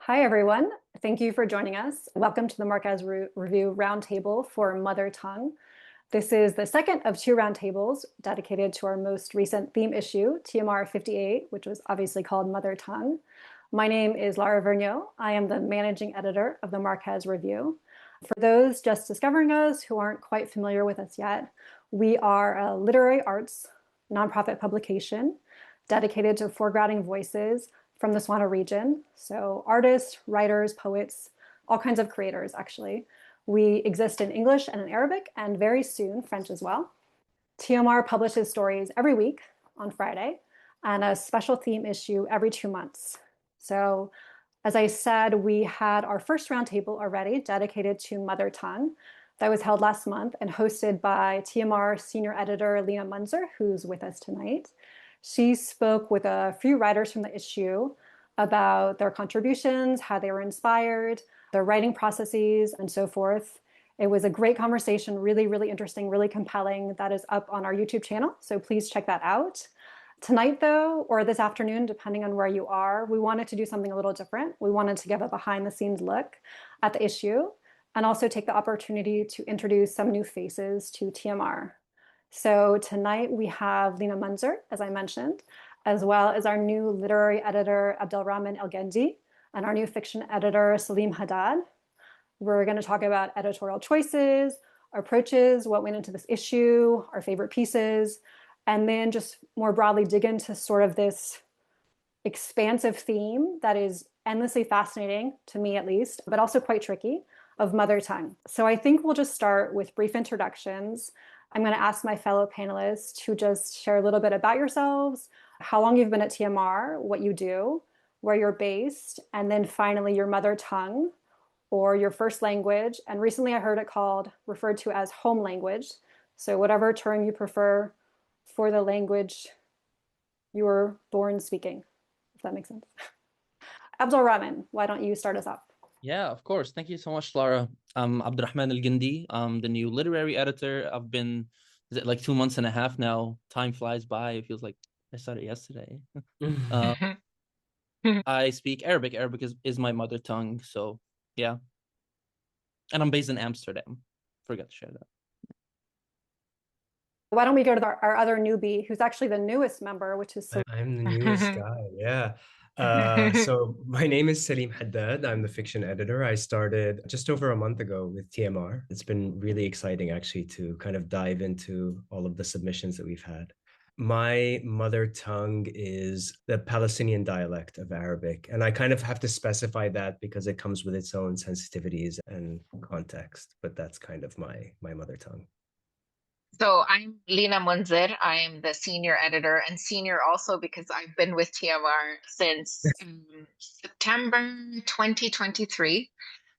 Hi, everyone. Thank you for joining us. Welcome to the Marquez Review Roundtable for Mother Tongue. This is the second of two roundtables dedicated to our most recent theme issue, TMR 58, which was obviously called Mother Tongue. My name is Lara Vergnaud. I am the managing editor of the Marquez Review. For those just discovering us who aren't quite familiar with us yet, we are a literary arts nonprofit publication dedicated to foregrounding voices from the Swana region. So artists, writers, poets, all kinds of creators, actually. We exist in English and in Arabic, and very soon French as well. TMR publishes stories every week on Friday and a special theme issue every 2 months. So as I said, we had our first roundtable already dedicated to Mother Tongue that was held last month and hosted by TMR senior editor Lina Mounzer, who's with us tonight. She spoke with a few writers from the issue about their contributions, how they were inspired, their writing processes, and so forth. It was a great conversation, really, really interesting, really compelling. That is up on our YouTube channel, so please check that out. Tonight, though, or this afternoon, depending on where you are, we wanted to do something a little different. We wanted to give a behind-the-scenes look at the issue and also take the opportunity to introduce some new faces to TMR. So tonight we have Lina Mounzer, as I mentioned, as well as our new literary editor, Abdelrahman Elgendy, and our new fiction editor, Saleem Haddad. We're going to talk about editorial choices, approaches, what went into this issue, our favorite pieces, and then just more broadly dig into sort of this expansive theme that is endlessly fascinating, to me at least, but also quite tricky, of mother tongue. So I think we'll just start with brief introductions. I'm going to ask my fellow panelists to just share a little bit about yourselves, how long you've been at TMR, what you do, where you're based, and then finally your mother tongue or your first language. And recently I heard it referred to as home language. So whatever term you prefer for the language you were born speaking, if that makes sense. Abdelrahman, why don't you start us off? Yeah, of course. Thank you so much, Lara. I'm Abdelrahman Elgendy. I'm the new literary editor. I've been, is it like 2 months and a half now? Time flies by. It feels like I started yesterday. uh, I speak Arabic. Arabic is my mother tongue. So, yeah. And I'm based in Amsterdam. Forgot to share that. Why don't we go to our other newbie, who's actually the newest member, which is I'm the newest guy, yeah. So my name is Saleem Haddad. I'm the fiction editor. I started just over a month ago with TMR. It's been really exciting actually to kind of dive into all of the submissions that we've had. My mother tongue is the Palestinian dialect of Arabic, and I kind of have to specify that because it comes with its own sensitivities and context, but that's kind of my mother tongue. So I'm Lina Mounzer. I'm the senior editor and senior also because I've been with TMR since September 2023.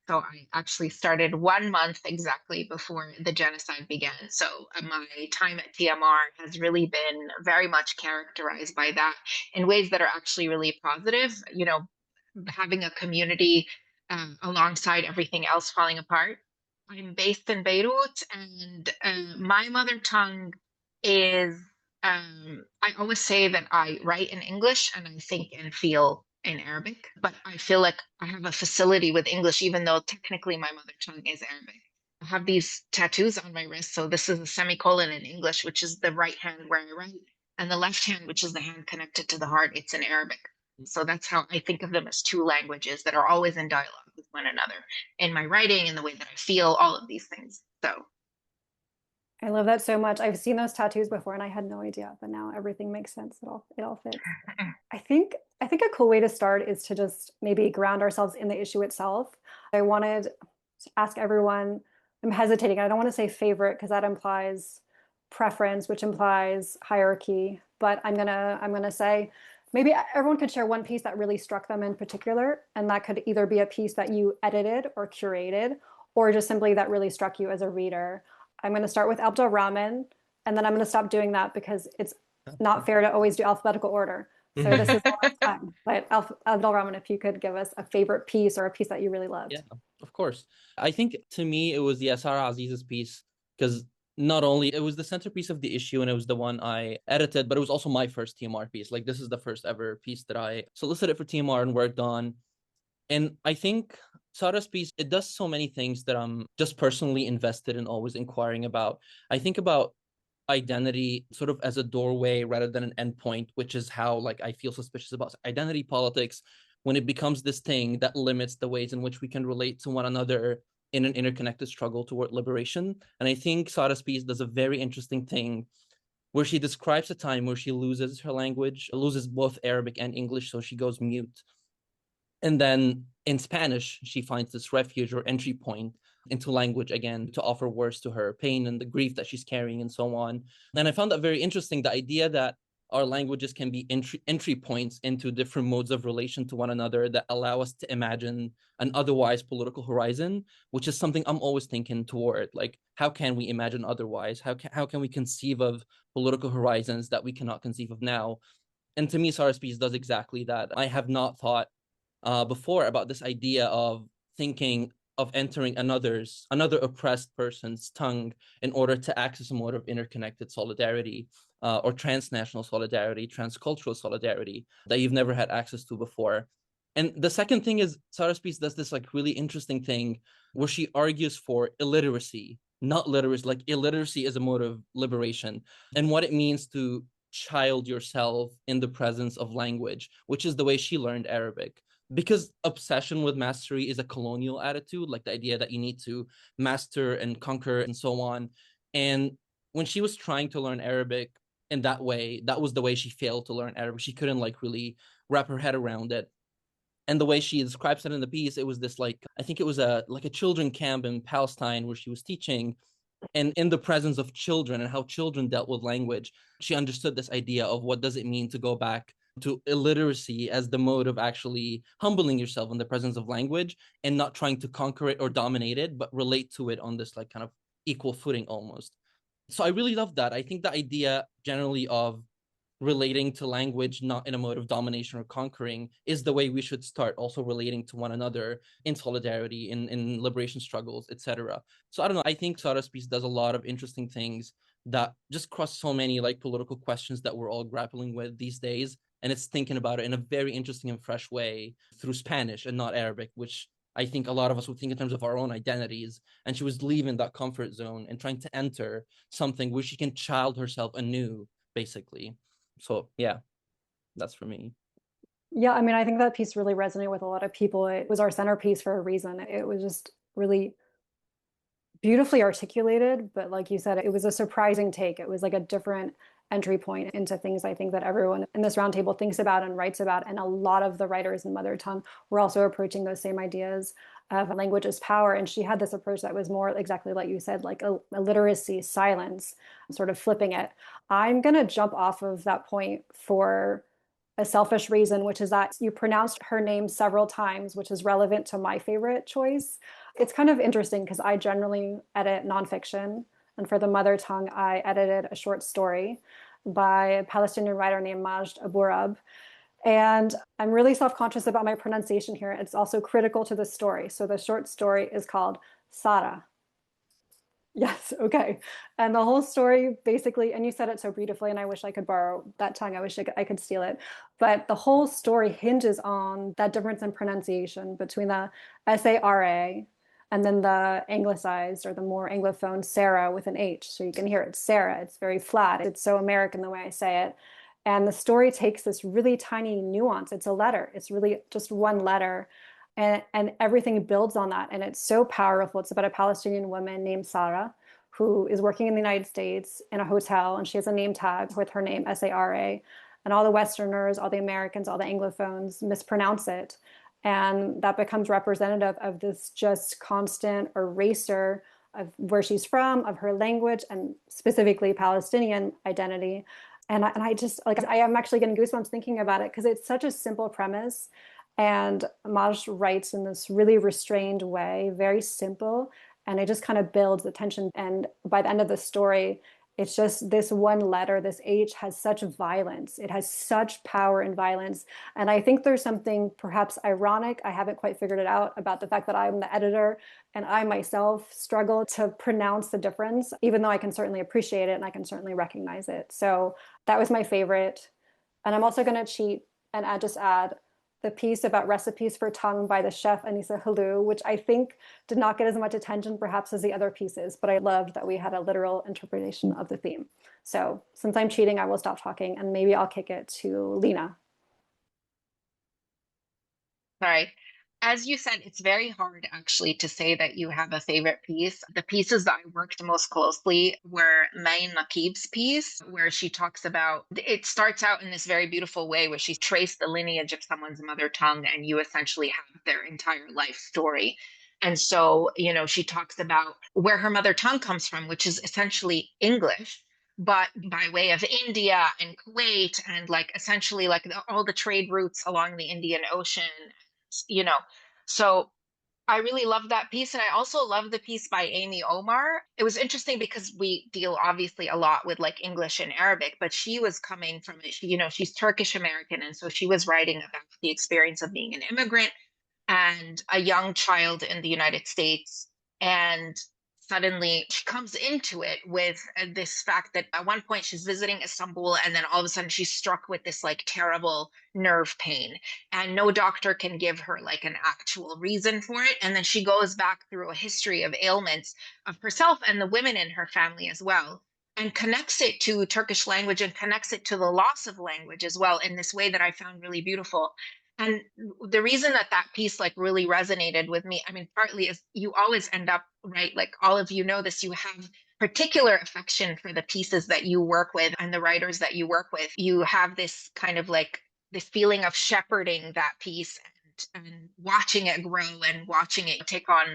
So I actually started 1 month exactly before the genocide began. So my time at TMR has really been very much characterized by that in ways that are actually really positive. Having a community alongside everything else falling apart. I'm based in Beirut, and my mother tongue is, I always say that I write in English and I think and feel in Arabic, but I feel like I have a facility with English, even though technically my mother tongue is Arabic. I have these tattoos on my wrist. So this is a semicolon in English, which is the right hand where I write, and the left hand, which is the hand connected to the heart, it's in Arabic. So that's how I think of them as two languages that are always in dialogue with one another in my writing, in the way that I feel, all of these things. So I love that so much. I've seen those tattoos before and I had no idea, but now everything makes sense. It all fits. I think a cool way to start is to just maybe ground ourselves in the issue itself. I wanted to ask everyone, I'm hesitating. I don't want to say favorite because that implies preference, which implies hierarchy, but I'm gonna say maybe everyone could share one piece that really struck them in particular, and that could either be a piece that you edited or curated, or just simply that really struck you as a reader. I'm going to start with Abdelrahman, and then I'm going to stop doing that because it's not fair to always do alphabetical order. So this is a lot of time. But Abdelrahman, if you could give us a favorite piece or a piece that you really loved. Yeah, of course. I think to me, it was the Sarah Aziz's piece because not only it was the centerpiece of the issue and it was the one I edited, but it was also my first TMR piece. Like this is the first ever piece that I solicited for TMR and worked on. And I think Sara's piece, it does so many things that I'm just personally invested in always inquiring about. I think about identity sort of as a doorway rather than an endpoint, which is how like I feel suspicious about identity politics when it becomes this thing that limits the ways in which we can relate to one another in an interconnected struggle toward liberation. And I think Sara's piece does a very interesting thing where she describes a time where she loses her language, loses both Arabic and English, so she goes mute. And then in Spanish, she finds this refuge or entry point into language again to offer words to her pain and the grief that she's carrying and so on. And I found that very interesting, the idea that our languages can be entry points into different modes of relation to one another that allow us to imagine an otherwise political horizon, which is something I'm always thinking toward. Like, how can we imagine otherwise? How can we conceive of political horizons that we cannot conceive of now? And to me, Sarah's piece does exactly that. I have not thought before about this idea of thinking of entering another oppressed person's tongue in order to access a mode of interconnected solidarity or transnational solidarity, transcultural solidarity that you've never had access to before. And the second thing is Sarah's piece does this like really interesting thing where she argues for illiteracy, not literacy, like illiteracy is a mode of liberation and what it means to child yourself in the presence of language, which is the way she learned Arabic. Because obsession with mastery is a colonial attitude, like the idea that you need to master and conquer and so on. And when she was trying to learn Arabic in that way, that was the way she failed to learn Arabic. She couldn't like really wrap her head around it. And the way she describes it in the piece, it was this like, I think it was a children camp in Palestine where she was teaching, and in the presence of children and how children dealt with language, she understood this idea of what does it mean to go back to illiteracy as the mode of actually humbling yourself in the presence of language and not trying to conquer it or dominate it, but relate to it on this like kind of equal footing almost. So I really love that. I think the idea generally of relating to language not in a mode of domination or conquering is the way we should start also relating to one another in solidarity, in liberation struggles, etc. So I don't know, I think Sarah's piece does a lot of interesting things that just cross so many like political questions that we're all grappling with these days, and it's thinking about it in a very interesting and fresh way through Spanish and not Arabic, which I think a lot of us would think in terms of our own identities. And she was leaving that comfort zone and trying to enter something where she can child herself anew, basically. So yeah, that's for me. Yeah, I mean, I think that piece really resonated with a lot of people. It was our centerpiece for a reason. It was just really beautifully articulated, but like you said, it was a surprising take. It was like a different entry point into things I think that everyone in this roundtable thinks about and writes about. And a lot of the writers in mother tongue were also approaching those same ideas of language as power. And she had this approach that was more exactly like you said, like a literacy, silence, sort of flipping it. I'm going to jump off of that point for a selfish reason, which is that you pronounced her name several times, which is relevant to my favorite choice. It's kind of interesting because I generally edit nonfiction. And for the mother tongue, I edited a short story by a Palestinian writer named Majd Aburab. And I'm really self-conscious about my pronunciation here. It's also critical to the story. So the short story is called Sara. Yes, okay. And the whole story basically, and you said it so beautifully, and I wish I could borrow that tongue. I wish I could steal it. But the whole story hinges on that difference in pronunciation between the Sara and then the anglicized or the more anglophone Sarah with an H. So you can hear it, Sarah. It's very flat. It's so American the way I say it. And the story takes this really tiny nuance. It's a letter. It's really just one letter. And everything builds on that. And it's so powerful. It's about a Palestinian woman named Sarah, who is working in the United States in a hotel, and she has a name tag with her name, Sara. And all the Westerners, all the Americans, all the Anglophones mispronounce it. And that becomes representative of this just constant eraser of where she's from, of her language, and specifically Palestinian identity. And I just, like, I am actually getting goosebumps thinking about it because it's such a simple premise. And Majd writes in this really restrained way, very simple, and it just kind of builds the tension. And by the end of the story, it's just this one letter, this H has such violence. It has such power and violence. And I think there's something perhaps ironic, I haven't quite figured it out, about the fact that I'm the editor and I myself struggle to pronounce the difference, even though I can certainly appreciate it and I can certainly recognize it. So that was my favorite. And I'm also going to cheat and just add the piece about recipes for tongue by the chef Anissa Halou, which I think did not get as much attention perhaps as the other pieces, but I loved that we had a literal interpretation of the theme. So since I'm cheating, I will stop talking and maybe I'll kick it to Lina. Sorry. As you said, it's very hard actually to say that you have a favorite piece. The pieces that I worked most closely were Main Naqib's piece, where she talks about it starts out in this very beautiful way where she traced the lineage of someone's mother tongue, and you essentially have their entire life story. And so, she talks about where her mother tongue comes from, which is essentially English, but by way of India and Kuwait and like essentially like all the trade routes along the Indian Ocean, you know. So I really love that piece. And I also love the piece by Amy Omar. It was interesting because we deal obviously a lot with like English and Arabic, but she was coming from, she's Turkish American. And so she was writing about the experience of being an immigrant and a young child in the United States. And suddenly she comes into it with this fact that at one point she's visiting Istanbul, and then all of a sudden she's struck with this like terrible nerve pain, and no doctor can give her like an actual reason for it. And then she goes back through a history of ailments of herself and the women in her family as well, and connects it to Turkish language and connects it to the loss of language as well in this way that I found really beautiful. And the reason that that piece like really resonated with me, I mean, partly is you always end up, right? Like all of you know this, you have particular affection for the pieces that you work with and the writers that you work with. You have this kind of like this feeling of shepherding that piece and watching it grow and watching it take on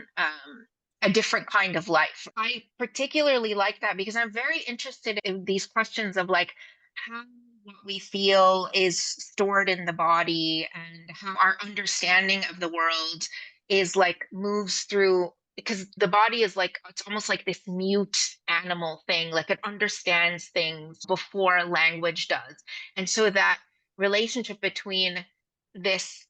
a different kind of life. I particularly like that because I'm very interested in these questions of like how what we feel is stored in the body and how our understanding of the world is like moves through, because the body is like it's almost like this mute animal thing, like it understands things before language does. And so that relationship between this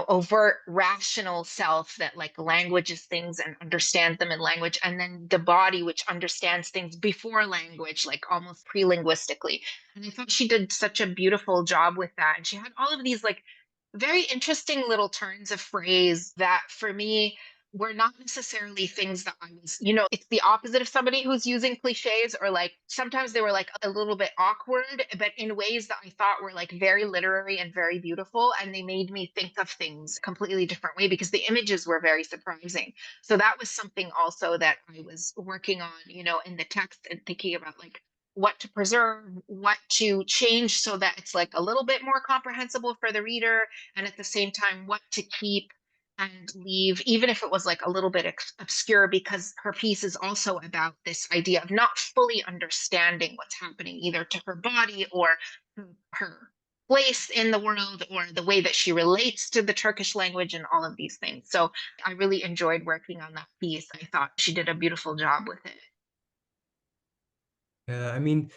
overt rational self that like languages things and understands them in language, and then the body which understands things before language, like almost pre-linguistically. And I thought she did such a beautiful job with that. And she had all of these like very interesting little turns of phrase that for me were not necessarily things that I was, it's the opposite of somebody who's using cliches, or like sometimes they were like a little bit awkward, but in ways that I thought were like very literary and very beautiful. And they made me think of things completely different way because the images were very surprising. So that was something also that I was working on, in the text and thinking about like what to preserve, what to change so that it's like a little bit more comprehensible for the reader. And at the same time, what to keep and leave, even if it was like a little bit obscure, because her piece is also about this idea of not fully understanding what's happening either to her body or her place in the world or the way that she relates to the Turkish language and all of these things. So I really enjoyed working on that piece. I thought she did a beautiful job with it. Yeah, I mean,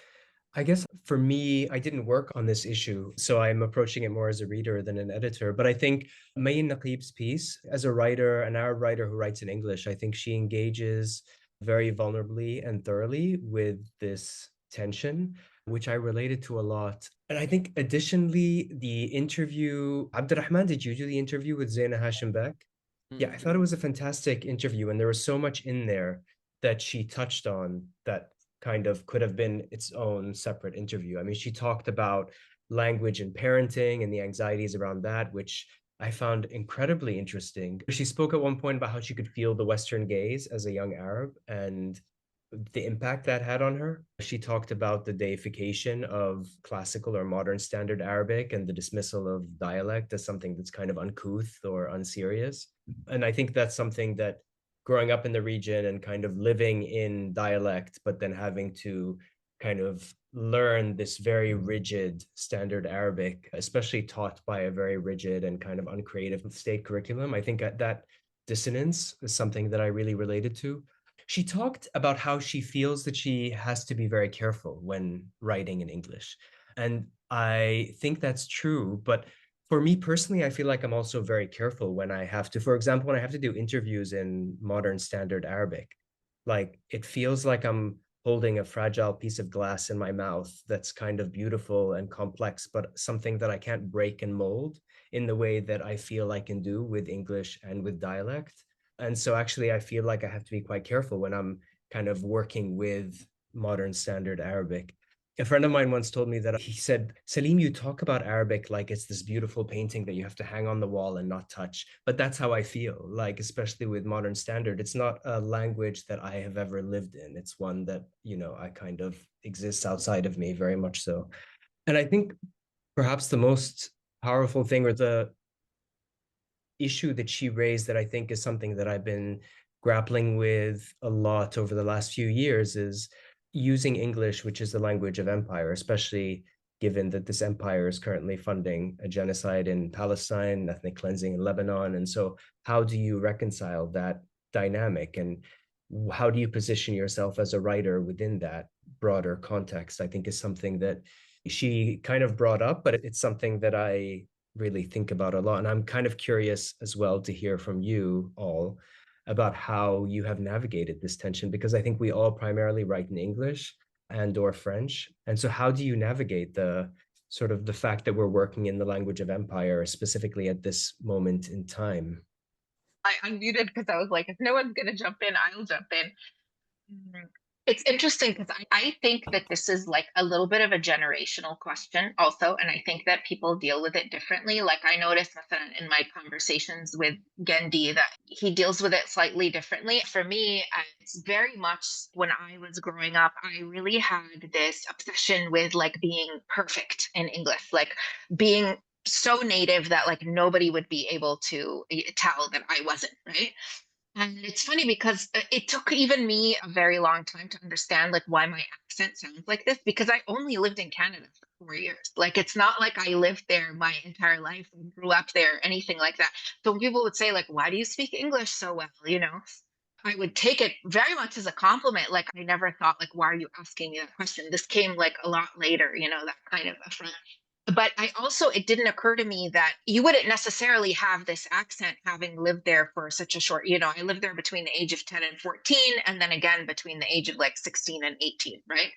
I guess for me, I didn't work on this issue, so I'm approaching it more as a reader than an editor. But I think Mayin Naqib's piece, as a writer, an Arab writer who writes in English, I think she engages very vulnerably and thoroughly with this tension, which I related to a lot. And I think additionally, the interview, Abdelrahman, did you do the interview with Zaina Hashim Bek? Yeah, I thought it was a fantastic interview, and there was so much in there that she touched on that kind of could have been its own separate interview. I mean, she talked about language and parenting and the anxieties around that, which I found incredibly interesting. She spoke at one point about how she could feel the Western gaze as a young Arab and the impact that had on her. She talked about the deification of classical or modern standard Arabic and the dismissal of dialect as something that's kind of uncouth or unserious. And I think that's something that growing up in the region and kind of living in dialect, but then having to kind of learn this very rigid standard Arabic, especially taught by a very rigid and kind of uncreative state curriculum. I think that dissonance is something that I really related to. She talked about how she feels that she has to be very careful when writing in English. And I think that's true, but for me personally, I feel like I'm also very careful when I have to, for example, when I have to do interviews in modern standard Arabic, like it feels like I'm holding a fragile piece of glass in my mouth that's kind of beautiful and complex, but something that I can't break and mold in the way that I feel I can do with English and with dialect. And so actually, I feel like I have to be quite careful when I'm kind of working with modern standard Arabic. A friend of mine once told me that he said, Saleem, you talk about Arabic like it's this beautiful painting that you have to hang on the wall and not touch. But that's how I feel, like, especially with modern standard. It's not a language that I have ever lived in. It's one that, I kind of exists outside of me, very much so. And I think perhaps the most powerful thing, or the issue that she raised, that I think is something that I've been grappling with a lot over the last few years, is using English, which is the language of empire, especially given that this empire is currently funding a genocide in Palestine, ethnic cleansing in Lebanon. And so how do you reconcile that dynamic, and how do you position yourself as a writer within that broader context? I think is something that she kind of brought up, but it's something that I really think about a lot. And I'm kind of curious as well to hear from you all about how you have navigated this tension, because I think we all primarily write in English and or French. And so how do you navigate the sort of the fact that we're working in the language of empire, specifically at this moment in time? I unmuted because I was like, if no one's going to jump in, I'll jump in. It's interesting because I think that this is like a little bit of a generational question also. And I think that people deal with it differently. Like I noticed in my conversations with Gendy that he deals with it slightly differently. For me, it's very much when I was growing up, I really had this obsession with like being perfect in English, like being so native that like nobody would be able to tell that I wasn't, right? And it's funny because it took even me a very long time to understand like why my accent sounds like this, because I only lived in Canada for 4 years. Like it's not like I lived there my entire life and grew up there, anything like that. So when people would say like, why do you speak English so well? I would take it very much as a compliment. Like I never thought like, why are you asking me that question? This came like a lot later, that kind of affront. But it didn't occur to me that you wouldn't necessarily have this accent having lived there for such a short, I lived there between the age of 10 and 14, and then again between the age of like 16 and 18, right?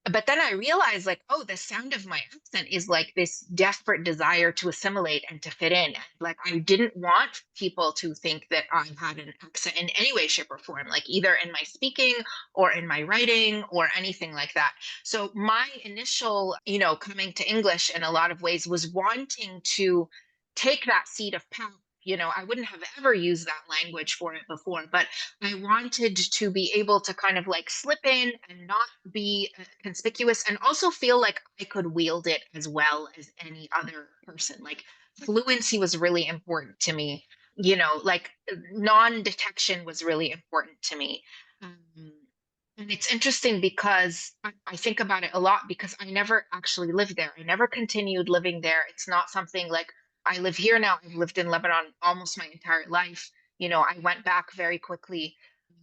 But then I realized like, oh, the sound of my accent is like this desperate desire to assimilate and to fit in. And like I didn't want people to think that I had an accent in any way, shape, or form, like either in my speaking or in my writing or anything like that. So my initial, coming to English in a lot of ways was wanting to take that seat of power. I wouldn't have ever used that language for it before, but I wanted to be able to kind of like slip in and not be conspicuous, and also feel like I could wield it as well as any other person. Like fluency was really important to me, like non-detection was really important to me. Um, and it's interesting because I think about it a lot because I never actually lived there. I never continued living there. It's not something like I live here now. I've lived in Lebanon almost my entire life. I went back very quickly.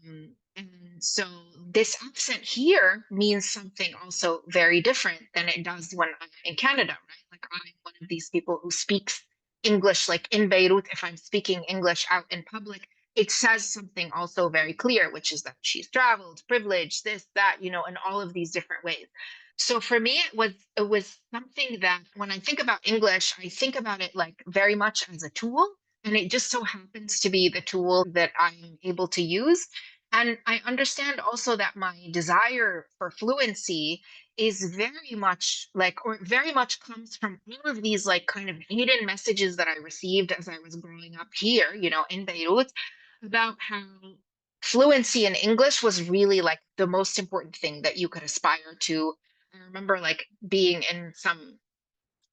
And so this accent here means something also very different than it does when I'm in Canada, right? Like I'm one of these people who speaks English, like in Beirut, if I'm speaking English out in public, it says something also very clear, which is that she's traveled, privileged, this, that, in all of these different ways. So for me, it was something that when I think about English, I think about it like very much as a tool. And it just so happens to be the tool that I'm able to use. And I understand also that my desire for fluency is very much like, or very much comes from all of these like kind of hidden messages that I received as I was growing up here, in Beirut, about how fluency in English was really like the most important thing that you could aspire to. I remember like being in some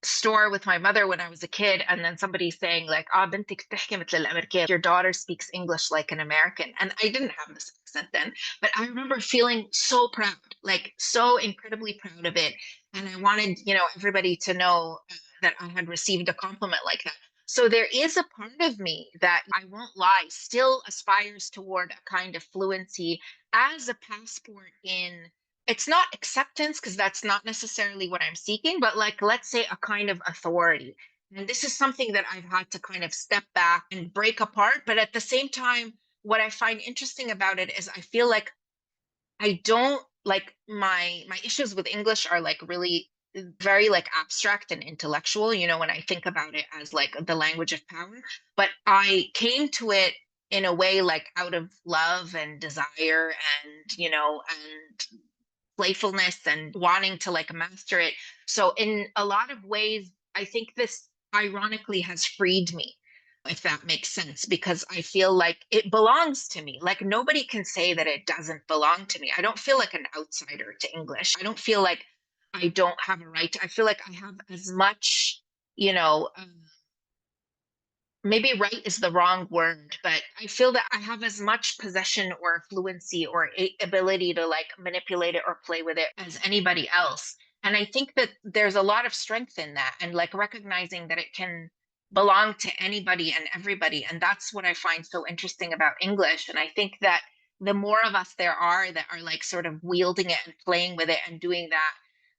store with my mother when I was a kid, and then somebody saying like, بنتك بتحكي مثل الأمريكان. Your daughter speaks English like an American. And I didn't have this accent then, but I remember feeling so proud, like so incredibly proud of it. And I wanted, everybody to know that I had received a compliment like that. So there is a part of me that, I won't lie, still aspires toward a kind of fluency as a passport in, it's not acceptance because that's not necessarily what I'm seeking, but like, let's say a kind of authority. And this is something that I've had to kind of step back and break apart. But at the same time, what I find interesting about it is I feel like I don't like my issues with English are like really very like abstract and intellectual, you know, when I think about it as like the language of power. But I came to it in a way like out of love and desire and, you know, and playfulness and wanting to like master it. So in a lot of ways, I think this ironically has freed me, if that makes sense, because I feel like it belongs to me. Like nobody can say that it doesn't belong to me. I don't feel like an outsider to English. I don't feel like I don't have a right to, I feel like I have as much, you know, maybe right is the wrong word, but I feel that I have as much possession or fluency or ability to like manipulate it or play with it as anybody else. And I think that there's a lot of strength in that and like recognizing that it can belong to anybody and everybody. And that's what I find so interesting about English. And I think that the more of us there are that are like sort of wielding it and playing with it and doing that,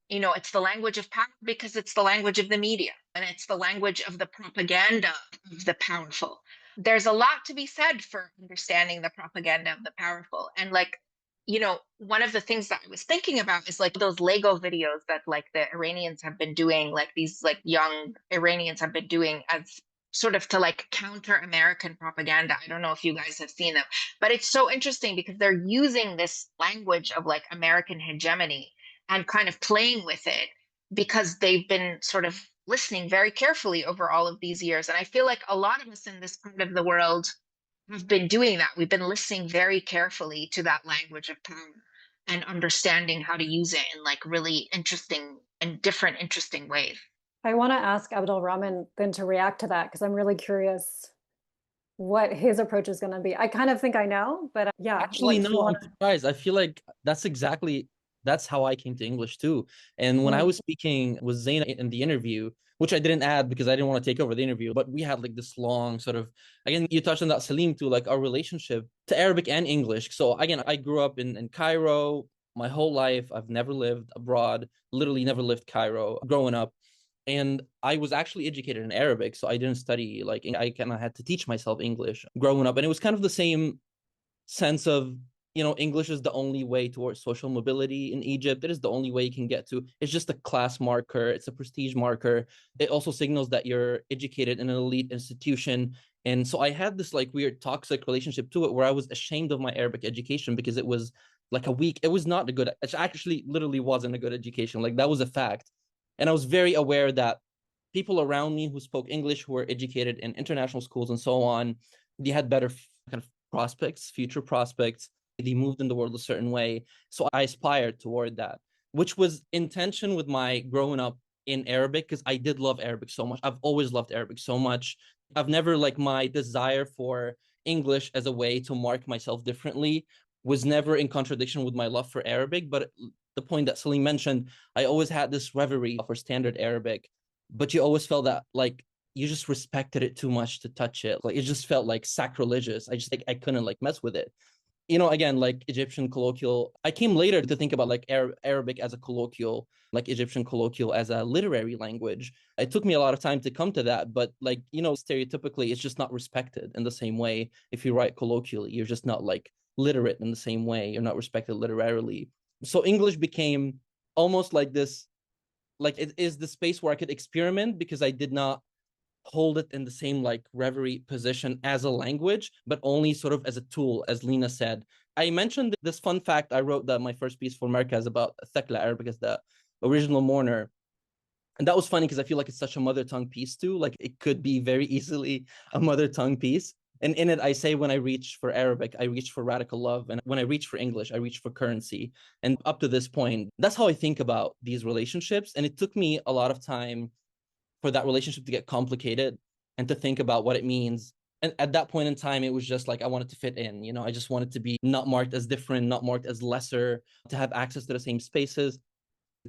you know, it's the language of power because it's the language of the media and it's the language of the propaganda of the powerful. There's a lot to be said for understanding the propaganda of the powerful. And like, you know, one of the things that I was thinking about is like those Lego videos that like the Iranians have been doing, like these like young Iranians have been doing as sort of to like counter American propaganda. I don't know if you guys have seen them, but it's so interesting because they're using this language of like American hegemony and kind of playing with it because they've been sort of listening very carefully over all of these years. And I feel like a lot of us in this part of the world have been doing that. We've been listening very carefully to that language of power and understanding how to use it in like really interesting and different, interesting ways. I want to ask Abdelrahman then to react to that because I'm really curious what his approach is going to be. I kind of think I know, but yeah. Actually, no, I'm surprised. I feel like that's how I came to English too. And when I was speaking with Zaina in the interview, which I didn't add because I didn't want to take over the interview, but we had like this long sort of, again, you touched on that, Saleem, too, like our relationship to Arabic and English. So again, I grew up in Cairo my whole life. I've never lived abroad, literally never left Cairo growing up. And I was actually educated in Arabic, so I didn't study, like, I kind of had to teach myself English growing up. And it was kind of the same sense of, you know, English is the only way towards social mobility in Egypt. It is the only way you can get to. It's just a class marker. It's a prestige marker. It also signals that you're educated in an elite institution. And so I had this like weird toxic relationship to it where I was ashamed of my Arabic education because it was like it was not a good, it actually literally wasn't a good education. Like that was a fact. And I was very aware that people around me who spoke English, who were educated in international schools and so on, they had better kind of prospects, future prospects. They moved in the world a certain way. So I aspired toward that, which was in tension with my growing up in Arabic, because I did love Arabic so much. I've always loved Arabic so much. I've never, like, my desire for English as a way to mark myself differently was never in contradiction with my love for Arabic. But the point that Saleem mentioned, I always had this reverie for standard Arabic, but you always felt that like you just respected it too much to touch it. Like it just felt like sacrilegious. I just like I couldn't like mess with it. You know, again, like Egyptian colloquial. I came later to think about like Arabic as a colloquial, like Egyptian colloquial as a literary language. It took me a lot of time to come to that, but like, you know, stereotypically, it's just not respected in the same way. If you write colloquially, you're just not like literate in the same way. You're not respected literarily. So English became almost like this, like it is the space where I could experiment because I did not hold it in the same like reverie position as a language, but only sort of as a tool, as Lina said. I mentioned this fun fact. I wrote that my first piece for Merkaz about Thakla Arabic as the original mourner. And that was funny because I feel like it's such a mother tongue piece too. Like it could be very easily a mother tongue piece. And in it, I say when I reach for Arabic, I reach for radical love. And when I reach for English, I reach for currency. And up to this point, that's how I think about these relationships. And it took me a lot of time for that relationship to get complicated and to think about what it means. And at that point in time, it was just like I wanted to fit in. You know, I just wanted to be not marked as different, not marked as lesser, to have access to the same spaces,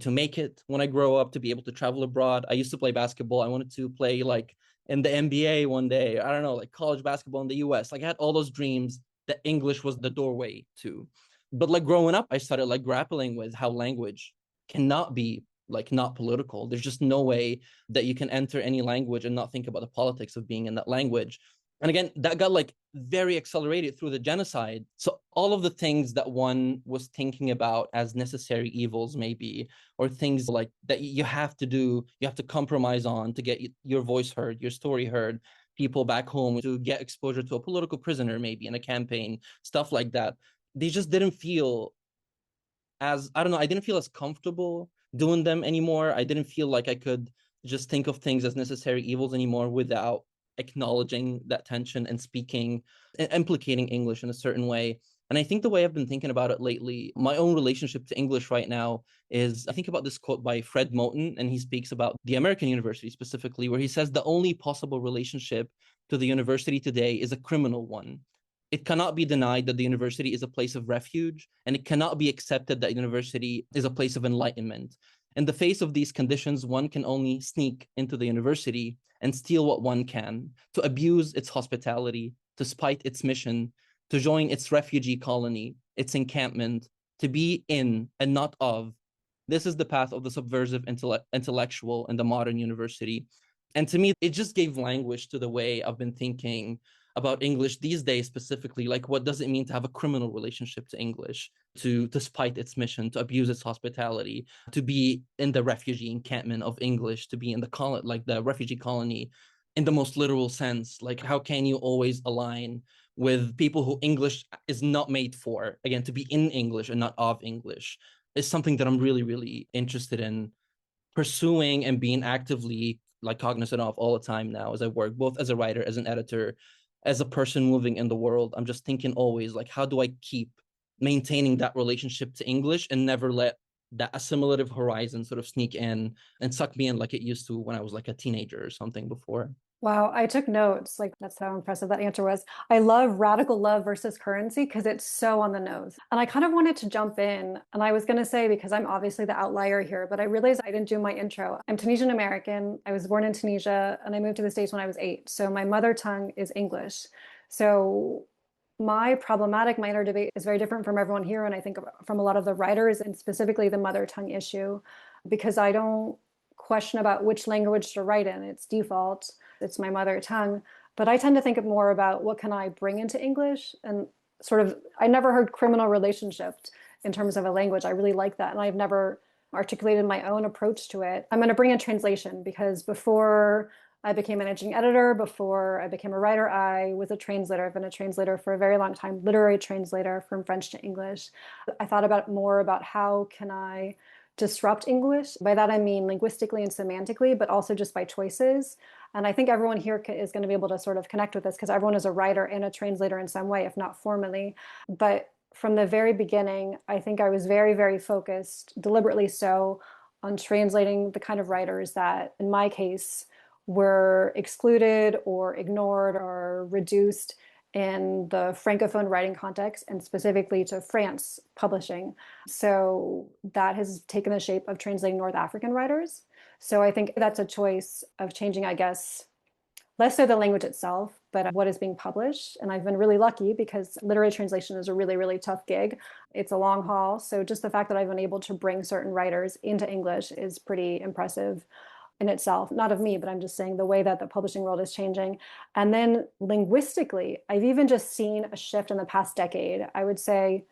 to make it when I grow up, to be able to travel abroad. I used to play basketball. I wanted to play like in the NBA one day. I don't know, like college basketball in the US. Like I had all those dreams that English was the doorway to. But like growing up, I started like grappling with how language cannot be like not political. There's just no way that you can enter any language and not think about the politics of being in that language. And again, that got like very accelerated through the genocide. So all of the things that one was thinking about as necessary evils, maybe, or things like that you have to do, you have to compromise on to get your voice heard, your story heard, people back home to get exposure to a political prisoner, maybe in a campaign, stuff like that. They just didn't feel as, I don't know, I didn't feel as comfortable doing them anymore. I didn't feel like I could just think of things as necessary evils anymore without acknowledging that tension and speaking and implicating English in a certain way. And I think the way I've been thinking about it lately, my own relationship to English right now is, I think about this quote by Fred Moten, and he speaks about the American university specifically, where he says the only possible relationship to the university today is a criminal one. It cannot be denied that the university is a place of refuge, and it cannot be accepted that university is a place of enlightenment. In the face of these conditions, one can only sneak into the university and steal what one can, to abuse its hospitality, to spite its mission, to join its refugee colony, its encampment, to be in and not of. This is the path of the subversive intellectual in the modern university. And to me, it just gave language to the way I've been thinking about English these days specifically. Like, what does it mean to have a criminal relationship to English, to spite its mission, to abuse its hospitality, to be in the refugee encampment of English, to be in the like the refugee colony in the most literal sense? Like, how can you always align with people who English is not made for? Again, to be in English and not of English is something that I'm really, really interested in pursuing and being actively like cognizant of all the time now as I work, both as a writer, as an editor, as a person moving in the world. I'm just thinking always, like, how do I keep maintaining that relationship to English and never let that assimilative horizon sort of sneak in and suck me in like it used to when I was like a teenager or something before. Wow, I took notes. Like, that's how impressive that answer was. I love radical love versus currency because it's so on the nose. And I kind of wanted to jump in. And I was going to say, because I'm obviously the outlier here, but I realized I didn't do my intro. I'm Tunisian American. I was born in Tunisia and I moved to the States when I was 8. So my mother tongue is English. So my inner debate is very different from everyone here. And I think from a lot of the writers, and specifically the mother tongue issue, because I don't question about which language to write in. It's default. It's my mother tongue. But I tend to think more about what can I bring into English, and sort of, I never heard criminal relationship in terms of a language. I really like that. And I've never articulated my own approach to it. I'm going to bring in translation because before I became an managing editor, before I became a writer, I was a translator. I've been a translator for a very long time, literary translator from French to English. I thought about more about how can I disrupt English. By that, I mean linguistically and semantically, but also just by choices. And I think everyone here is going to be able to sort of connect with this because everyone is a writer and a translator in some way, if not formally. But from the very beginning, I think I was very, very focused, deliberately so, on translating the kind of writers that, in my case, were excluded or ignored or reduced in the Francophone writing context, and specifically to France publishing. So that has taken the shape of translating North African writers. So I think that's a choice of changing, I guess, less so the language itself, but what is being published. And I've been really lucky because literary translation is a really, really tough gig. It's a long haul. So just the fact that I've been able to bring certain writers into English is pretty impressive in itself. Not of me, but I'm just saying the way that the publishing world is changing. And then linguistically, I've even just seen a shift in the past decade. I would say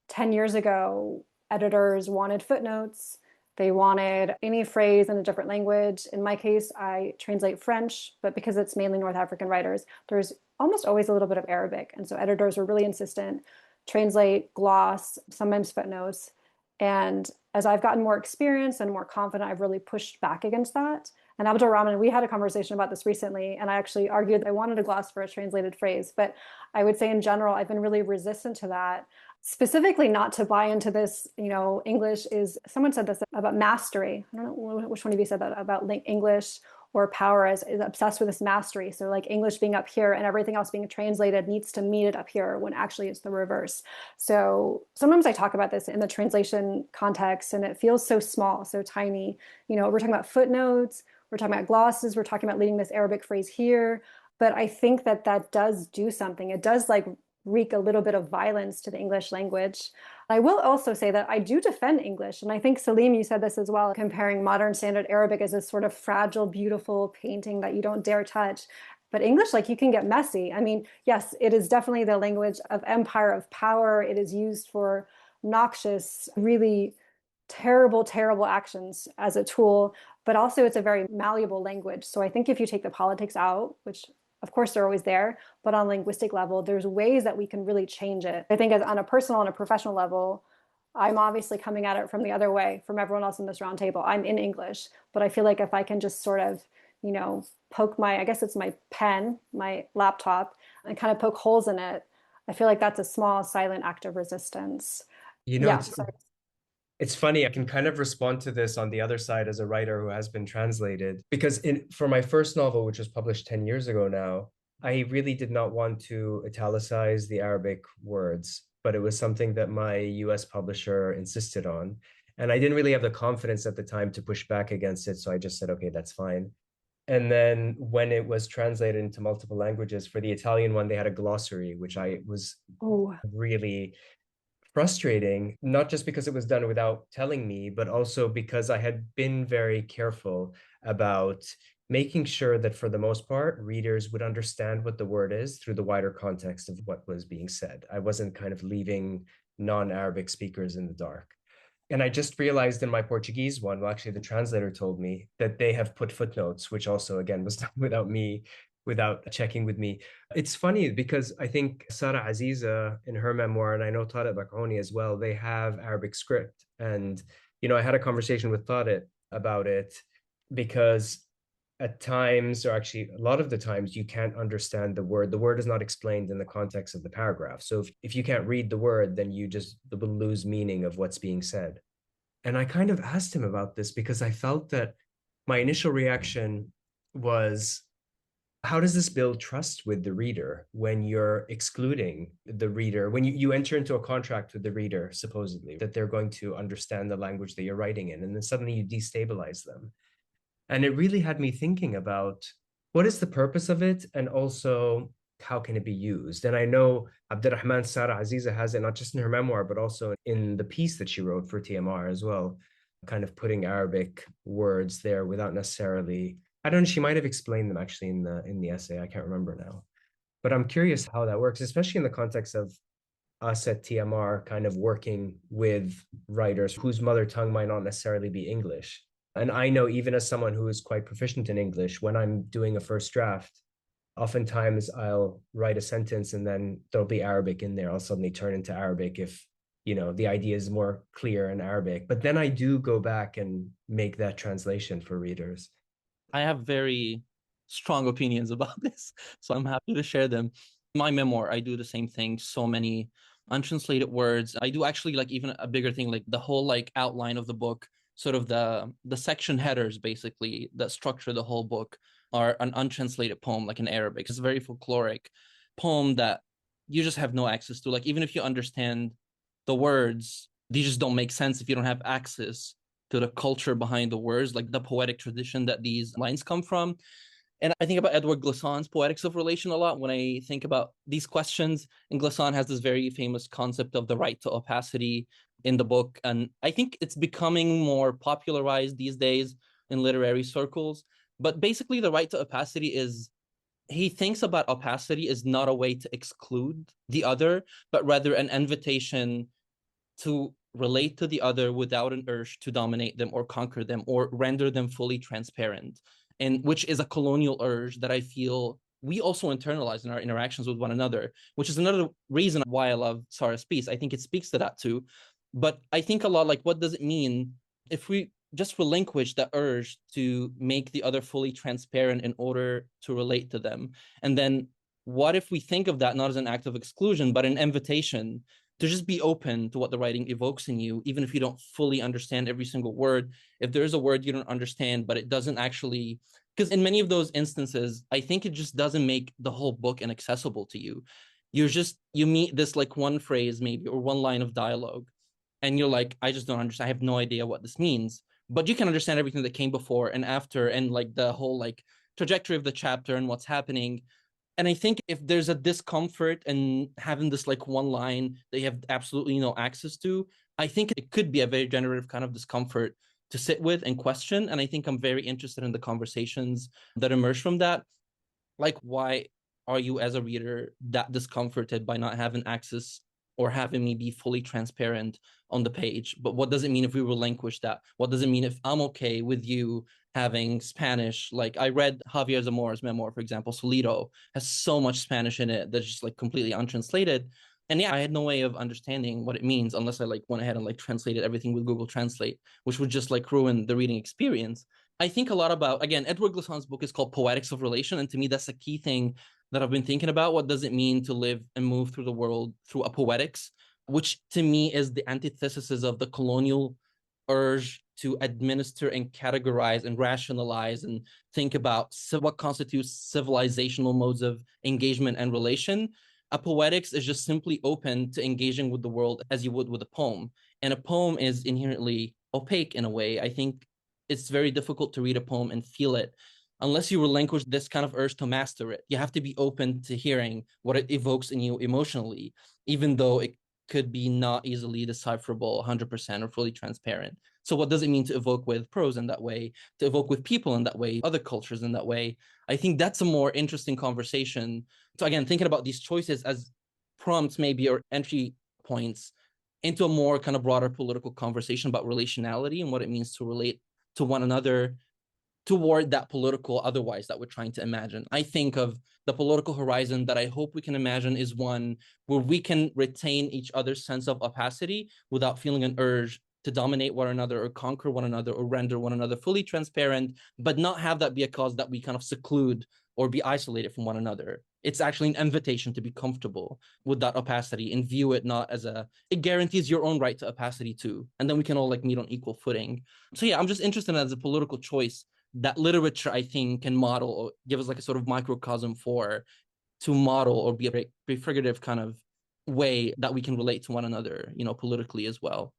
10 years ago, editors wanted footnotes. They wanted any phrase in a different language. In my case, I translate French, but because it's mainly North African writers, there's almost always a little bit of Arabic. And so editors were really insistent, translate, gloss, sometimes footnotes. And as I've gotten more experience and more confident, I've really pushed back against that. And Abdelrahman, we had a conversation about this recently, and I actually argued I wanted a gloss for a translated phrase. But I would say in general, I've been really resistant to that. Specifically, not to buy into this, English is, someone said this about mastery. I don't know which one of you said that about English or power is obsessed with this mastery. So like English being up here and everything else being translated needs to meet it up here when actually it's the reverse. So sometimes I talk about this in the translation context and it feels so small, so tiny. We're talking about footnotes, we're talking about glosses, we're talking about leading this Arabic phrase here. But I think that does do something. It does like wreak a little bit of violence to the English language. I will also say that I do defend English. And I think, Saleem, you said this as well, comparing modern standard Arabic as this sort of fragile, beautiful painting that you don't dare touch. But English, like, you can get messy. I mean, yes, it is definitely the language of empire, of power. It is used for noxious, really terrible, terrible actions as a tool, but also it's a very malleable language. So I think if you take the politics out, which of course they're always there, but on a linguistic level, there's ways that we can really change it. I think as on a personal and a professional level, I'm obviously coming at it from the other way from everyone else in this roundtable. I'm in English, but I feel like if I can just sort of, poke I guess it's my pen, my laptop, and kind of poke holes in it, I feel like that's a small silent act of resistance. Yeah. It's funny, I can kind of respond to this on the other side as a writer who has been translated, because for my first novel, which was published 10 years ago now, I really did not want to italicize the Arabic words, but it was something that my US publisher insisted on. And I didn't really have the confidence at the time to push back against it. So I just said, okay, that's fine. And then when it was translated into multiple languages, for the Italian one, they had a glossary, which I was really frustrating, not just because it was done without telling me, but also because I had been very careful about making sure that for the most part, readers would understand what the word is through the wider context of what was being said. I wasn't kind of leaving non-Arabic speakers in the dark. And I just realized in my Portuguese one, well, actually the translator told me that they have put footnotes, which also, again, was done without me, without checking with me. It's funny because I think Sara Aziza in her memoir, and I know Tariq Bakhouni as well, they have Arabic script. And, I had a conversation with Tariq about it because at times, or actually a lot of the times, you can't understand the word. The word is not explained in the context of the paragraph. So if you can't read the word, then you just will lose meaning of what's being said. And I kind of asked him about this because I felt that my initial reaction was, how does this build trust with the reader when you're excluding the reader, when you enter into a contract with the reader, supposedly, that they're going to understand the language that you're writing in, and then suddenly you destabilize them? And it really had me thinking about what is the purpose of it, and also how can it be used? And I know Abdelrahman Sara Aziza has it not just in her memoir, but also in the piece that she wrote for TMR as well, kind of putting Arabic words there without necessarily, I don't know, she might have explained them actually in the essay. I can't remember now. But I'm curious how that works, especially in the context of us at TMR kind of working with writers whose mother tongue might not necessarily be English. And I know, even as someone who is quite proficient in English, when I'm doing a first draft, oftentimes I'll write a sentence and then there'll be Arabic in there. I'll suddenly turn into Arabic if, the idea is more clear in Arabic. But then I do go back and make that translation for readers. I have very strong opinions about this, so I'm happy to share them. My memoir, I do the same thing. So many untranslated words. I do actually like even a bigger thing, like the whole like outline of the book, sort of the section headers basically that structure the whole book are an untranslated poem, like in Arabic. It's a very folkloric poem that you just have no access to. Like even if you understand the words, they just don't make sense if you don't have access to the culture behind the words, like the poetic tradition that these lines come from. And I think about Edward Glissant's Poetics of Relation a lot when I think about these questions. And Glissant has this very famous concept of the right to opacity in the book. And I think it's becoming more popularized these days in literary circles. But basically, the right to opacity is, he thinks about opacity as not a way to exclude the other, but rather an invitation to relate to the other without an urge to dominate them or conquer them or render them fully transparent. And which is a colonial urge that I feel we also internalize in our interactions with one another, which is another reason why I love Sarah's piece. I think it speaks to that too. But I think a lot like, what does it mean if we just relinquish that urge to make the other fully transparent in order to relate to them? And then what if we think of that not as an act of exclusion, but an invitation to just be open to what the writing evokes in you, even if you don't fully understand every single word. If there's a word you don't understand, but it doesn't actually, because in many of those instances, I think it just doesn't make the whole book inaccessible to you. You meet this like one phrase maybe, or one line of dialogue, and you're like, I just don't understand. I have no idea what this means. But you can understand everything that came before and after, and like the whole like trajectory of the chapter and what's happening. And I think if there's a discomfort in having this like one line that you have absolutely no access to, I think it could be a very generative kind of discomfort to sit with and question. And I think I'm very interested in the conversations that emerge from that. Like, why are you as a reader that discomforted by not having access or having me be fully transparent on the page? But what does it mean if we relinquish that? What does it mean if I'm okay with you having Spanish? Like, I read Javier Zamora's memoir, for example, Solito has so much Spanish in it that's just like completely untranslated. And yeah, I had no way of understanding what it means unless I like went ahead and like translated everything with Google Translate, which would just like ruin the reading experience. I think a lot about, again, Edward Glissant's book is called Poetics of Relation. And to me, that's a key thing that I've been thinking about. What does it mean to live and move through the world through a poetics, which to me is the antithesis of the colonial urge to administer and categorize and rationalize and think about what constitutes civilizational modes of engagement and relation. A poetics is just simply open to engaging with the world as you would with a poem. And a poem is inherently opaque in a way. I think it's very difficult to read a poem and feel it unless you relinquish this kind of urge to master it. You have to be open to hearing what it evokes in you emotionally, even though it could be not easily decipherable 100% or fully transparent. So what does it mean to evoke with prose in that way, to evoke with people in that way, other cultures in that way? I think that's a more interesting conversation. So again, thinking about these choices as prompts maybe or entry points into a more kind of broader political conversation about relationality and what it means to relate to one another toward that political otherwise that we're trying to imagine. I think of the political horizon that I hope we can imagine is one where we can retain each other's sense of opacity without feeling an urge to dominate one another or conquer one another or render one another fully transparent, but not have that be a cause that we kind of seclude or be isolated from one another. It's actually an invitation to be comfortable with that opacity and view it not as it guarantees your own right to opacity too. And then we can all like meet on equal footing. So yeah, I'm just interested in as a political choice that literature, I think, can model or give us like a sort of microcosm for to model or be a prefigurative kind of way that we can relate to one another, politically as well.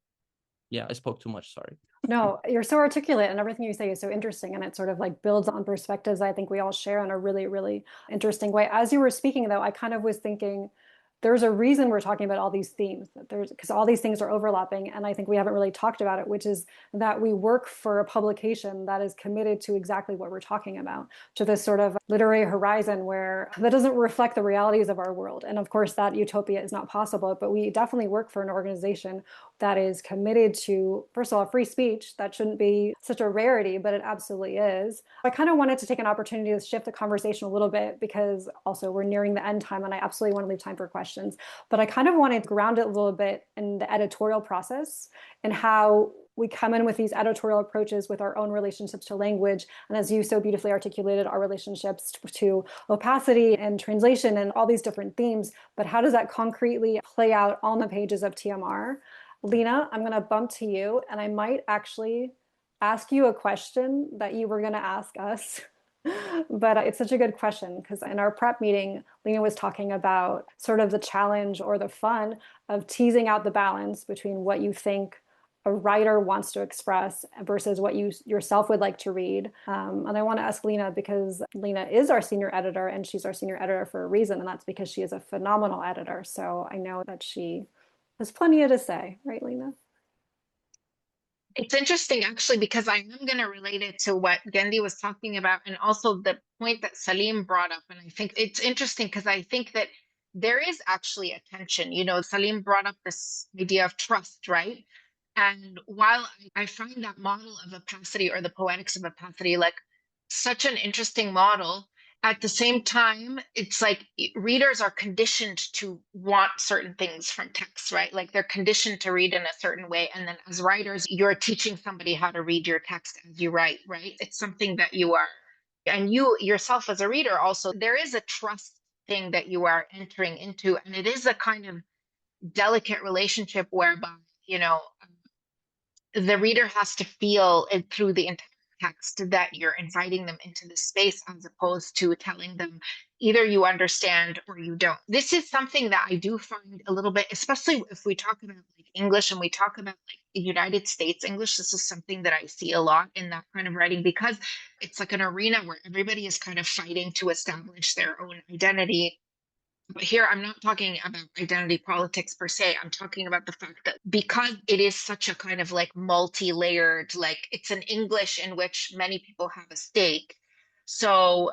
Yeah, I spoke too much. Sorry. No, you're so articulate and everything you say is so interesting. And it sort of like builds on perspectives I think we all share in a really, really interesting way. As you were speaking, though, I kind of was thinking there's a reason we're talking about all these themes, because all these things are overlapping. And I think we haven't really talked about it, which is that we work for a publication that is committed to exactly what we're talking about, to this sort of literary horizon where that doesn't reflect the realities of our world. And of course, that utopia is not possible, but we definitely work for an organization that is committed to, first of all, free speech. That shouldn't be such a rarity, but it absolutely is. I kind of wanted to take an opportunity to shift the conversation a little bit because also we're nearing the end time and I absolutely want to leave time for questions. But I kind of wanted to ground it a little bit in the editorial process and how we come in with these editorial approaches with our own relationships to language. And as you so beautifully articulated, our relationships to opacity and translation and all these different themes. But how does that concretely play out on the pages of TMR? Lina, I'm going to bump to you, and I might actually ask you a question that you were going to ask us. But it's such a good question because in our prep meeting, Lina was talking about sort of the challenge or the fun of teasing out the balance between what you think a writer wants to express versus what you yourself would like to read. And I want to ask Lina because Lina is our senior editor and she's our senior editor for a reason. And that's because she is a phenomenal editor. So I know that she has plenty to say, right, Lina? It's interesting actually, because I am going to relate it to what Gendy was talking about and also the point that Saleem brought up. And I think it's interesting because I think that there is actually a tension. Saleem brought up this idea of trust, right? And while I find that model of opacity or the poetics of opacity like such an interesting model, at the same time, it's like readers are conditioned to want certain things from text, right? Like they're conditioned to read in a certain way. And then as writers, you're teaching somebody how to read your text as you write, right? It's something that you are. And you yourself as a reader also, there is a trust thing that you are entering into. And it is a kind of delicate relationship whereby, the reader has to feel it through the entire text that you're inviting them into the space as opposed to telling them either you understand or you don't. This is something that I do find a little bit, especially if we talk about like English and we talk about like the United States English. This is something that I see a lot in that kind of writing because it's like an arena where everybody is kind of fighting to establish their own identity. But here, I'm not talking about identity politics per se. I'm talking about the fact that because it is such a kind of like multi-layered, like it's an English in which many people have a stake. So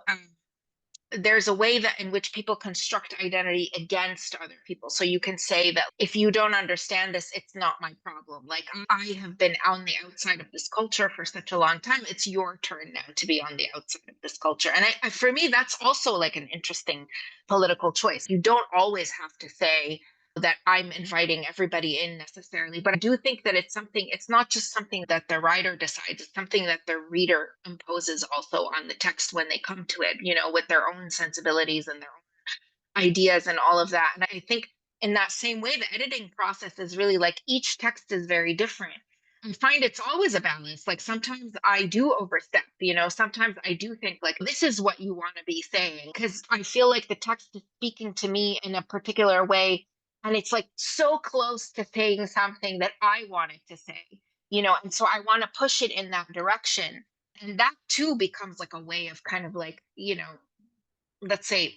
there's a way that in which people construct identity against other people. So you can say that if you don't understand this, it's not my problem. Like I have been on the outside of this culture for such a long time. It's your turn now to be on the outside of this culture. And for me, that's also like an interesting political choice. You don't always have to say that I'm inviting everybody in necessarily, but I do think that it's not just something that the writer decides, it's something that the reader imposes also on the text when they come to it, with their own sensibilities and their own ideas and all of that. And I think in that same way, the editing process is really like each text is very different. I find it's always a balance. Like sometimes I do overstep, sometimes I do think like this is what you want to be saying because I feel like the text is speaking to me in a particular way. And it's like so close to saying something that I wanted to say, and so I want to push it in that direction. And that too becomes like a way of kind of like, let's say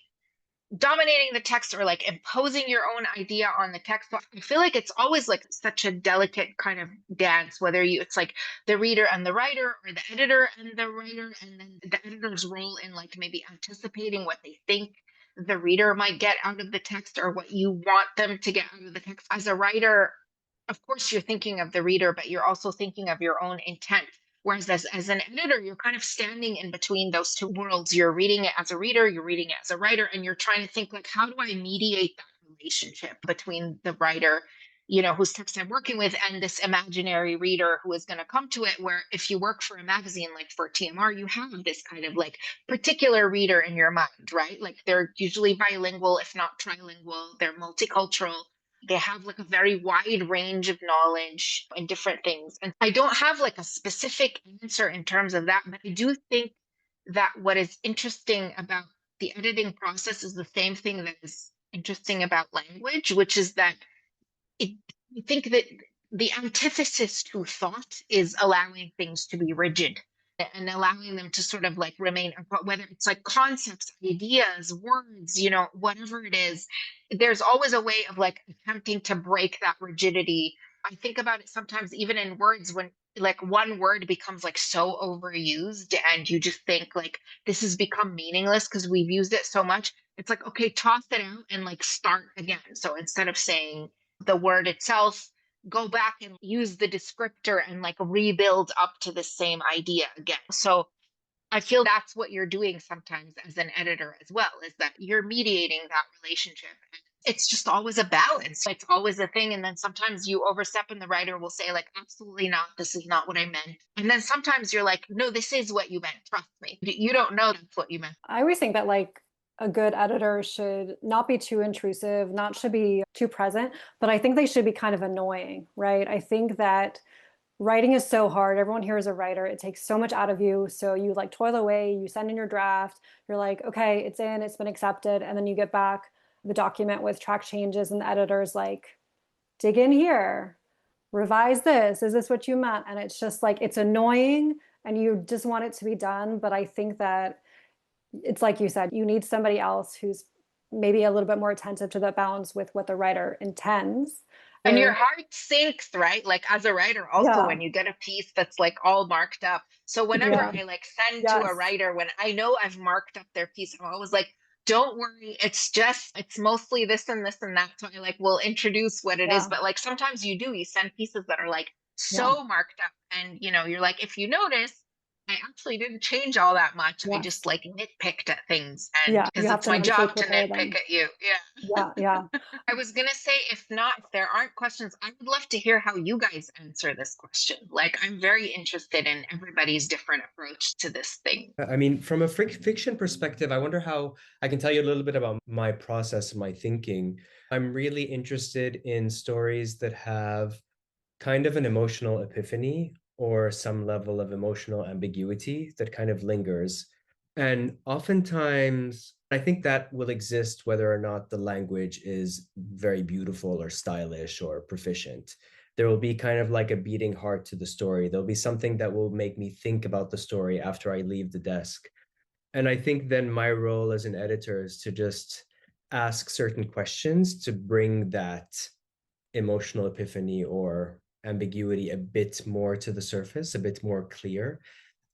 dominating the text or like imposing your own idea on the text. So I feel like it's always like such a delicate kind of dance, whether it's like the reader and the writer or the editor and the writer, and then the editor's role in like maybe anticipating what they think the reader might get out of the text or what you want them to get out of the text. As a writer, of course, you're thinking of the reader, but you're also thinking of your own intent. Whereas as an editor, you're kind of standing in between those two worlds. You're reading it as a reader, you're reading it as a writer, and you're trying to think like, how do I mediate that relationship between the writer, whose text I'm working with, and this imaginary reader who is going to come to it. Where if you work for a magazine like for TMR, you have this kind of like particular reader in your mind, right? Like they're usually bilingual, if not trilingual, they're multicultural, they have like a very wide range of knowledge in different things. And I don't have like a specific answer in terms of that, but I do think that what is interesting about the editing process is the same thing that is interesting about language, which is that I think that the antithesis to thought is allowing things to be rigid and allowing them to sort of like remain, whether it's like concepts, ideas, words, whatever it is, there's always a way of like attempting to break that rigidity. I think about it sometimes even in words when like one word becomes like so overused and you just think like this has become meaningless because we've used it so much. It's like, okay, toss it out and like start again. So instead of saying the word itself, go back and use the descriptor and like rebuild up to the same idea again. So I feel that's what you're doing sometimes as an editor as well, is that you're mediating that relationship. It's just always a balance. It's always a thing. And then sometimes you overstep and the writer will say like, absolutely not. This is not what I meant. And then sometimes you're like, no, this is what you meant. Trust me. You don't know that's what you meant. I always think that like a good editor should not be too intrusive, not should be too present, but I think they should be kind of annoying, right? I think that writing is so hard. Everyone here is a writer. It takes so much out of you. So you like toil away, you send in your draft, you're like, okay, it's in, it's been accepted. And then you get back the document with track changes and the editor's like, dig in here, revise this. Is this what you meant? And it's just like, it's annoying and you just want it to be done. But I think that it's like you said, you need somebody else who's maybe a little bit more attentive to the balance with what the writer intends. And your heart sinks, right? Like as a writer, also Yeah. when you get a piece that's like all marked up. So whenever I like send to a writer, when I know I've marked up their piece, I'm always like, don't worry, it's mostly this and this and that. So I like will introduce what it is. But like sometimes you send pieces that are like so marked up. And you're like, if you notice, I actually didn't change all that much. I just like nitpicked at things. And because it's my job to nitpick at you. Yeah. I was gonna say, if there aren't questions, I would love to hear how you guys answer this question. Like, I'm very interested in everybody's different approach to this thing. I mean, from a fiction perspective, I wonder how I can tell you a little bit about my process, my thinking. I'm really interested in stories that have kind of an emotional epiphany or some level of emotional ambiguity that kind of lingers. And oftentimes, I think that will exist whether or not the language is very beautiful or stylish or proficient. There will be kind of like a beating heart to the story. There'll be something that will make me think about the story after I leave the desk. And I think then my role as an editor is to just ask certain questions to bring that emotional epiphany or ambiguity a bit more to the surface, a bit more clear.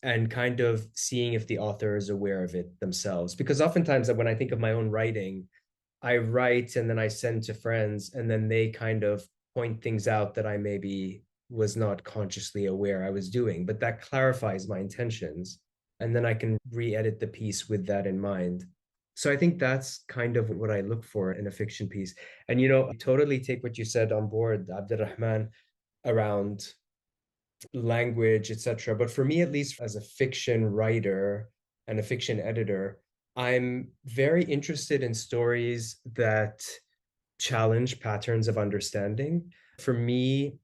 and kind of seeing if the author is aware of it themselves. Because oftentimes when I think of my own writing, I write and then I send to friends, and then they kind of point things out that I maybe was not consciously aware I was doing, but that clarifies my intentions. And then I can re-edit the piece with that in mind. So I think that's kind of what I look for in a fiction piece. And, I totally take what you said on board, Abdelrahman, around language, etc. But for me, at least as a fiction writer and a fiction editor, I'm very interested in stories that challenge patterns of understanding. For me,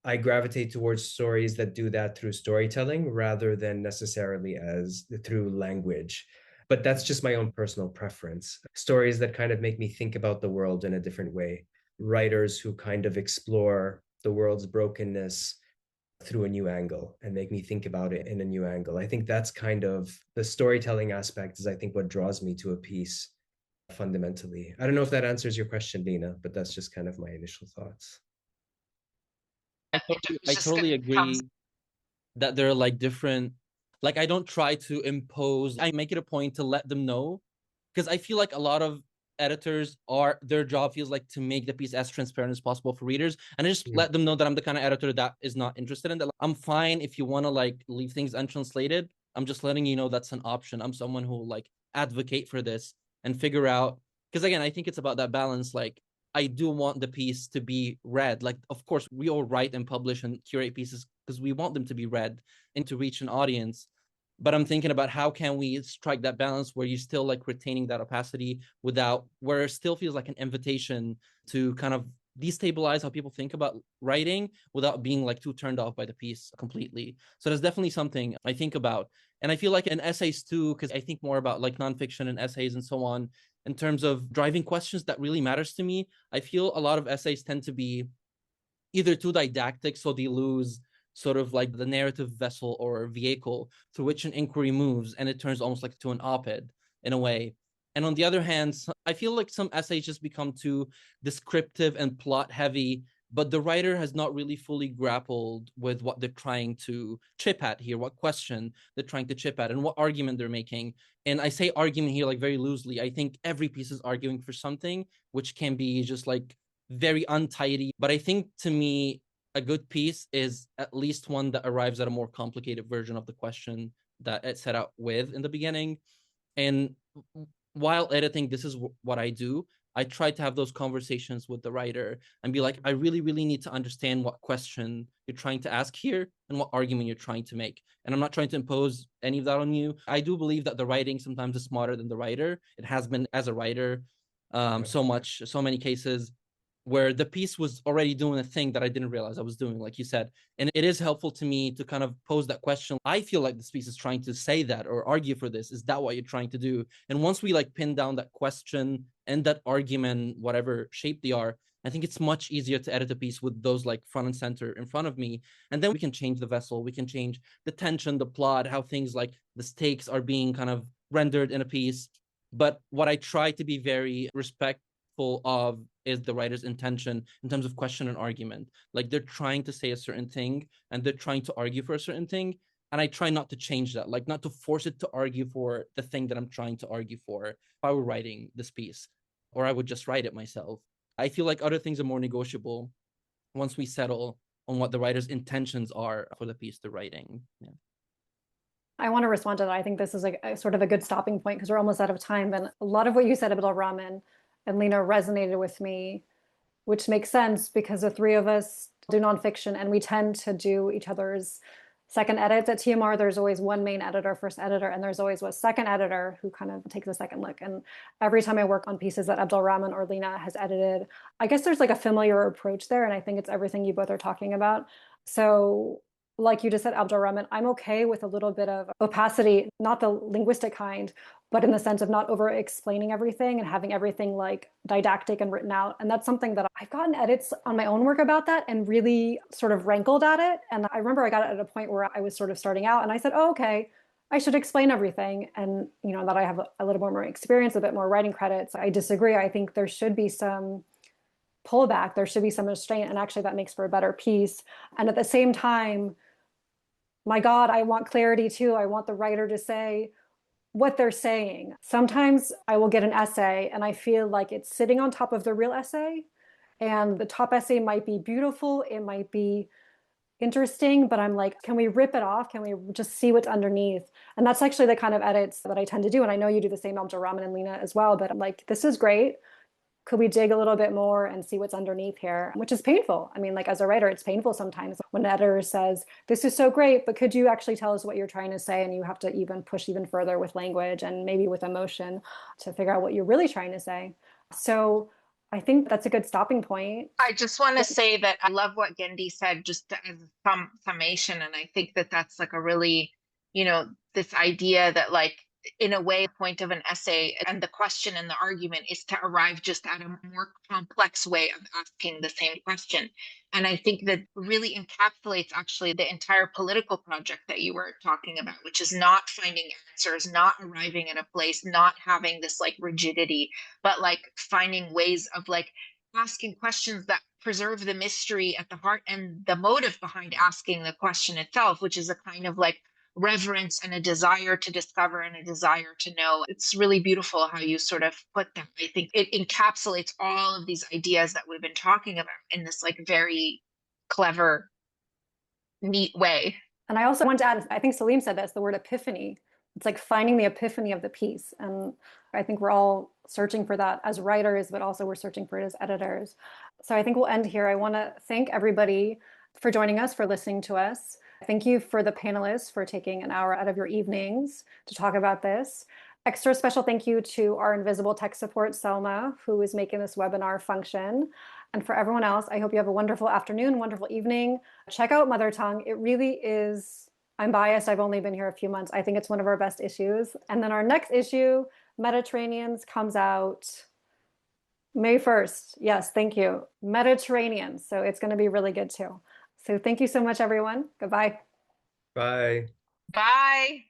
I gravitate towards stories that do that through storytelling rather than necessarily as through language. But that's just my own personal preference. Stories that kind of make me think about the world in a different way. Writers who kind of explore the world's brokenness through a new angle and make me think about it in a new angle. I think that's kind of the storytelling aspect is I think what draws me to a piece fundamentally. I don't know if that answers your question, Lina, but that's just kind of my initial thoughts. I totally agree that there are like different, like I don't try to impose, I make it a point to let them know, because I feel like a lot of editors are, their job feels like to make the piece as transparent as possible for readers, and I just let them know that I'm the kind of editor that is not interested in that. I'm fine if you want to like leave things untranslated. I'm just letting you know that's an option. I'm someone who will like advocate for this and figure out, because again, I think it's about that balance. Like I do want the piece to be read. Like, of course, we all write and publish and curate pieces because we want them to be read and to reach an audience. But I'm thinking about how can we strike that balance where you still like retaining that opacity without, where it still feels like an invitation to kind of destabilize how people think about writing without being like too turned off by the piece completely. So that's definitely something I think about. And I feel like in essays too, because I think more about like nonfiction and essays and so on, in terms of driving questions that really matters to me. I feel a lot of essays tend to be either too didactic, so they lose sort of like the narrative vessel or vehicle through which an inquiry moves, and it turns almost like to an op-ed in a way. And on the other hand, I feel like some essays just become too descriptive and plot heavy, but the writer has not really fully grappled with what they're trying to chip at here, what question they're trying to chip at, and what argument they're making. And I say argument here like very loosely. I think every piece is arguing for something, which can be just like very untidy. But I think to me, a good piece is at least one that arrives at a more complicated version of the question that it set out with in the beginning. And while editing, this is what I do. I try to have those conversations with the writer and be like, I really, really need to understand what question you're trying to ask here and what argument you're trying to make. And I'm not trying to impose any of that on you. I do believe that the writing sometimes is smarter than the writer. It has been as a writer so many cases where the piece was already doing a thing that I didn't realize I was doing, like you said. And it is helpful to me to kind of pose that question. I feel like this piece is trying to say that or argue for this. Is that what you're trying to do? And once we like pin down that question and that argument, whatever shape they are, I think it's much easier to edit a piece with those like front and center in front of me. And then we can change the vessel. We can change the tension, the plot, how things like the stakes are being kind of rendered in a piece. But what I try to be very respectful of is the writer's intention in terms of question and argument. Like they're trying to say a certain thing and they're trying to argue for a certain thing. And I try not to change that, like not to force it to argue for the thing that I'm trying to argue for if I were writing this piece, or I would just write it myself. I feel like other things are more negotiable once we settle on what the writer's intentions are for the piece they're writing. Yeah. I want to respond to that. I think this is like a sort of a good stopping point because we're almost out of time. And a lot of what you said about Abdelrahman and Lina resonated with me, which makes sense because the three of us do nonfiction and we tend to do each other's second edits. At TMR, there's always one main editor, first editor, and there's always a second editor who kind of takes a second look. And every time I work on pieces that Abdelrahman or Lina has edited, I guess there's like a familiar approach there. And I think it's everything you both are talking about. So like you just said, Abdelrahman, I'm okay with a little bit of opacity, not the linguistic kind, but in the sense of not over explaining everything and having everything like didactic and written out. And that's something that I've gotten edits on my own work about that and really sort of rankled at it. And I remember I got it at a point where I was sort of starting out and I said, oh, okay, I should explain everything. And, you know, that I have a little more experience, a bit more writing credits. I disagree. I think there should be some pullback. There should be some restraint. And actually that makes for a better piece. And at the same time, my God, I want clarity too. I want the writer to say what they're saying. Sometimes I will get an essay and I feel like it's sitting on top of the real essay. And the top essay might be beautiful, it might be interesting, but I'm like, can we rip it off? Can we just see what's underneath? And that's actually the kind of edits that I tend to do. And I know you do the same, Abdelrahman and Lina as well, but I'm like, this is great. Could we dig a little bit more and see what's underneath here? Which is painful. I mean, like as a writer, it's painful sometimes when an editor says, this is so great, but could you actually tell us what you're trying to say? And you have to even push even further with language and maybe with emotion to figure out what you're really trying to say. So I think that's a good stopping point. I just want to say that I love what Gendy said, just as some summation. And I think that that's like a really, this idea that like, in a way, the point of an essay and the question and the argument is to arrive just at a more complex way of asking the same question. And I think that really encapsulates actually the entire political project that you were talking about, which is not finding answers, not arriving at a place, not having this like rigidity, but like finding ways of like asking questions that preserve the mystery at the heart and the motive behind asking the question itself, which is a kind of like reverence and a desire to discover and a desire to know. It's really beautiful how you sort of put that. I think it encapsulates all of these ideas that we've been talking about in this like very clever, neat way. And I also want to add, I think Saleem said this, the word epiphany. It's like finding the epiphany of the piece. And I think we're all searching for that as writers, but also we're searching for it as editors. So I think we'll end here. I want to thank everybody for joining us, for listening to us. Thank you for the panelists for taking an hour out of your evenings to talk about this. Extra special thank you to our invisible tech support, Selma, who is making this webinar function. And for everyone else, I hope you have a wonderful afternoon, wonderful evening. Check out Mother Tongue. It really is, I'm biased, I've only been here a few months. I think it's one of our best issues. And then our next issue, Mediterraneans, comes out May 1st. Yes, thank you. Mediterranean. So it's going to be really good too. So thank you so much, everyone. Goodbye. Bye. Bye.